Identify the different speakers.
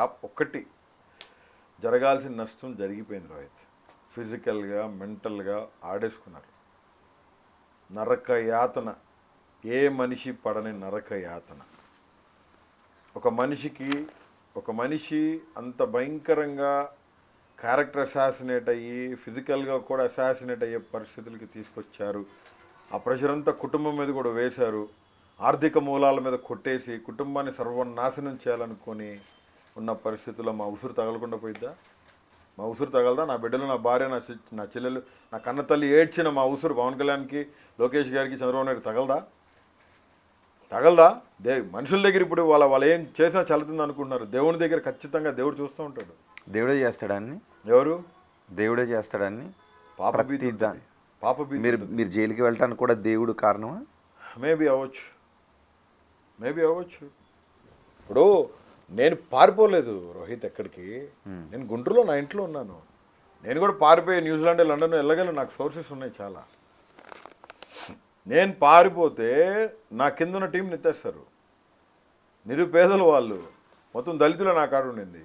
Speaker 1: ఒక్కటి జరగాల్సిన నష్టం జరిగిపోయింది రోహిత్. ఫిజికల్గా మెంటల్గా ఆడేసుకున్నారు. నరక యాతన, ఏ మనిషి పడని నరక యాతన. ఒక మనిషి అంత భయంకరంగా క్యారెక్టర్ అసాసినేట్ అయ్యి ఫిజికల్గా కూడా అసాసినేట్ అయ్యే పరిస్థితులకి తీసుకొచ్చారు. ఆ ప్రెషర్ అంతా కుటుంబం మీద కూడా వేశారు. ఆర్థిక మూలాల మీద కొట్టేసి కుటుంబాన్ని సర్వనాశనం చేయాలనుకొని ఉన్న పరిస్థితుల్లో మా ఉసురు తగలకుండా పోయిద్దా? మా ఉసురు తగలదా? నా బిడ్డలు, నా భార్య, నా చెల్లెలు, నా కన్న తల్లి ఏడ్చిన మా ఉసురు పవన్ కళ్యాణ్కి, లోకేష్ గారికి, చంద్రబాబు నాయుడు తగలదా? మనుషుల దగ్గర ఇప్పుడు వాళ్ళు ఏం చేసినా చల్లుతుంది అనుకుంటున్నారు. దేవుని దగ్గర ఖచ్చితంగా దేవుడు చూస్తూ ఉంటాడు.
Speaker 2: దేవుడే చేస్తాడని.
Speaker 1: ఎవరు? దేవుడే
Speaker 2: చేస్తాడని.
Speaker 1: పాపభీతి.
Speaker 2: మీరు జైలుకి వెళ్ళటానికి కూడా దేవుడు కారణమా?
Speaker 1: మేబీ అవ్వచ్చు. ఇప్పుడు నేను పారిపోలేదు రోహిత్ ఎక్కడికి. నేను గుంటూరులో నా ఇంట్లో ఉన్నాను. నేను కూడా పారిపోయి న్యూజిలాండ్, లండన్ వెళ్ళగలను. నాకు సోర్సెస్ ఉన్నాయి చాలా. నేను పారిపోతే నా కింద ఉన్న టీంని ఎత్తేస్తారు. నిరుపేదలు వాళ్ళు, మొత్తం దళితులు నా కాడ ఉండింది.